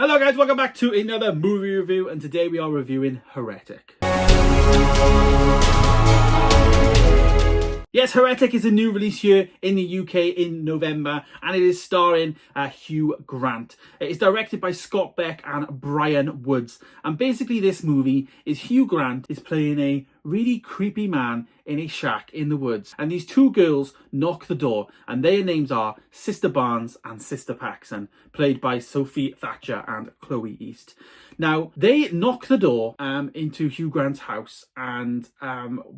Hello guys, welcome back to another movie review, and today we are reviewing Heretic. Yes, Heretic is a new release here in the UK in November, and it is starring Hugh Grant. It is directed by Scott Beck and Brian Woods, and basically this movie is Hugh Grant is playing a really creepy man in a shack in the woods, and these two girls knock the door, and their names are Sister Barnes and Sister Paxson, played by Sophie Thatcher and Chloe East. Now, they knock the door into Hugh Grant's house, and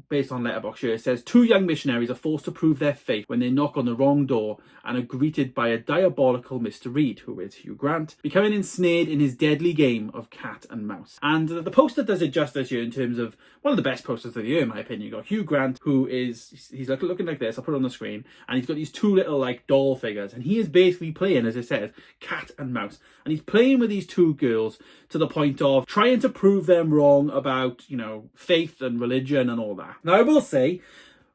based on Letterboxd here, it says, two young missionaries are forced to prove their faith when they knock on the wrong door and are greeted by a diabolical Mr. Reed, who is Hugh Grant, becoming ensnared in his deadly game of cat and mouse. And the poster does it justice here in terms of one of the best posters of the year, in my opinion. You've got Hugh Grant, who is, he's like looking like this, I'll put it on the screen, and he's got these two little like doll figures, and he is basically playing, as it says, cat and mouse. And he's playing with these two girls to the point of trying to prove them wrong about, you know, faith and religion and all that. Now, I will say,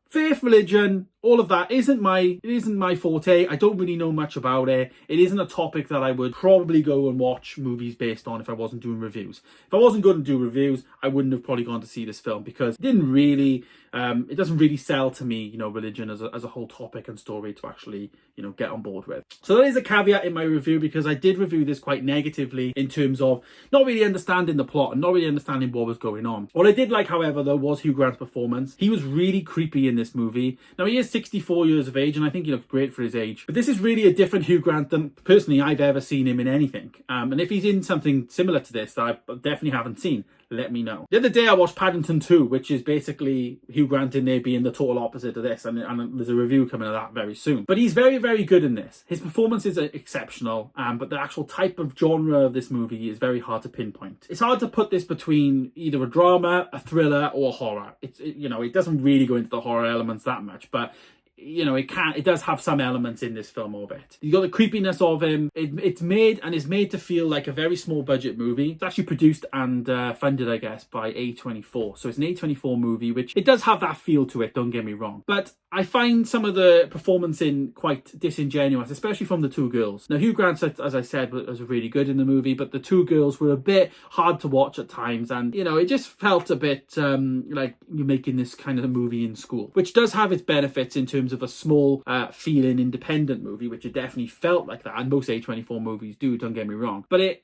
faith, religion, all of that isn't my forte. I don't really know much about it. It isn't a topic that I would probably go and watch movies based on if I wasn't doing reviews. If I wasn't going to do reviews, I wouldn't have probably gone to see this film, because it didn't really, it doesn't really sell to me, you know, religion as a whole topic and story to actually, you know, get on board with. So that is a caveat in my review, because I did review this quite negatively in terms of not really understanding the plot and not really understanding what was going on. What I did like, however, though, was Hugh Grant's performance. He was really creepy in this movie. Now, he is 64 years of age, and I think he looks great for his age. But this is really a different Hugh Grant than, personally, I've ever seen him in anything. And if he's in something similar to this that I definitely haven't seen, let me know. The other day I watched Paddington 2, which is basically Hugh Grant in there being the total opposite of this, and there's a review coming of that very soon. But he's very, very good in this. His performance is exceptional, but the actual type of genre of this movie is very hard to pinpoint. It's hard to put this between either a drama, a thriller, or a horror. You know, it doesn't really go into the horror elements that much, but you know, it does have some elements in this film of it. You got the creepiness of him. It's made to feel like a very small budget movie. It's actually produced and funded, I guess, by A24. So it's an A24 movie, which it does have that feel to it, don't get me wrong. But I find some of the performance in quite disingenuous, especially from the two girls. Now, Hugh Grant, as I said, was really good in the movie, but the two girls were a bit hard to watch at times. And, you know, it just felt a bit like you're making this kind of movie in school, which does have its benefits in terms of a small feeling independent movie, which it definitely felt like that, and most A24 movies do, don't get me wrong. But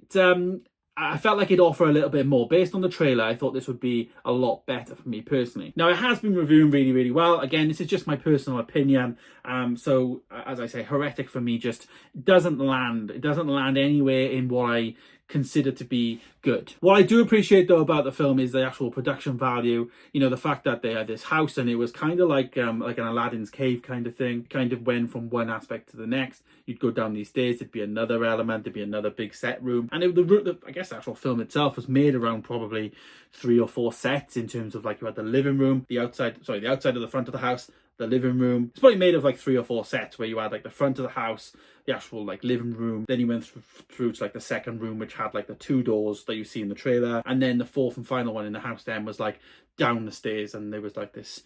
I felt like it'd offer a little bit more. Based on the trailer, I thought this would be a lot better for me personally. Now, it has been reviewing really, really well. Again, this is just my personal opinion. So, as I say, Heretic for me just doesn't land. It doesn't land anywhere in what I consider to be good. What I do appreciate, though, about the film is the actual production value. You know, the fact that they had this house, and it was kind of like an Aladdin's cave kind of thing. Kind of went from one aspect to the next. You'd go down these stairs, there'd be another element, there'd be another big set room. And I guess the actual film itself was made around probably 3 or 4 sets, in terms of like you had the living room, the outside of the front of the house, the living room. It's probably made of like 3 or 4 sets, where you had like the front of the house, the actual like living room, then you went through to like the second room, which had like the 2 doors that you see in the trailer, and then the fourth and final one in the house then was like down the stairs, and there was like this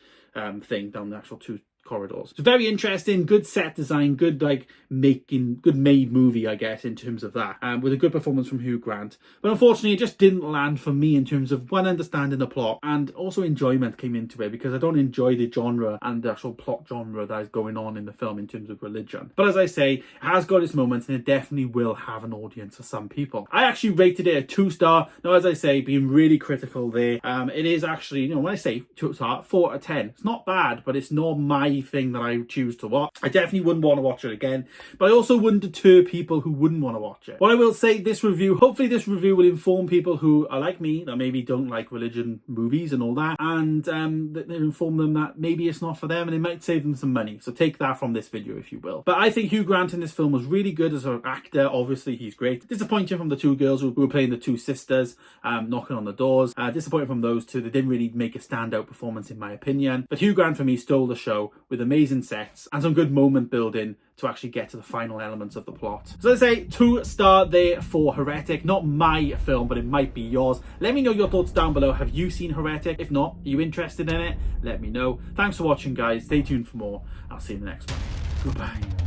thing down the actual 2 corridors. It's very interesting, good set design, good made movie, I guess, in terms of that, with a good performance from Hugh Grant. But unfortunately, it just didn't land for me in terms of, one, understanding the plot, and also enjoyment came into it, because I don't enjoy the genre and the actual plot genre that is going on in the film in terms of religion. But as I say, it has got its moments, and it definitely will have an audience for some people. I actually rated it a 2-star. Now, as I say, being really critical there, it is actually, you know, when I say 2-star, 4 out of 10. It's not bad, but it's not my thing that I choose to watch. I definitely wouldn't want to watch it again, but I also wouldn't deter people who wouldn't want to watch it. What I will say, hopefully this review will inform people who are like me, that maybe don't like religion movies and all that, and that inform them that maybe it's not for them, and it might save them some money. So take that from this video, if you will. But I think Hugh Grant in this film was really good as an actor. Obviously, he's great. Disappointing from the two girls who were playing the two sisters, knocking on the doors. Disappointing from those two. They didn't really make a standout performance, in my opinion. But Hugh Grant, for me, stole the show with amazing sets and some good moment building to actually get to the final elements of the plot. So let's say 2-star there for Heretic. Not my film, but it might be yours. Let me know your thoughts down below. Have you seen Heretic? If not, are you interested in it? Let me know. Thanks for watching, guys. Stay tuned for more. I'll see you in the next one. Goodbye.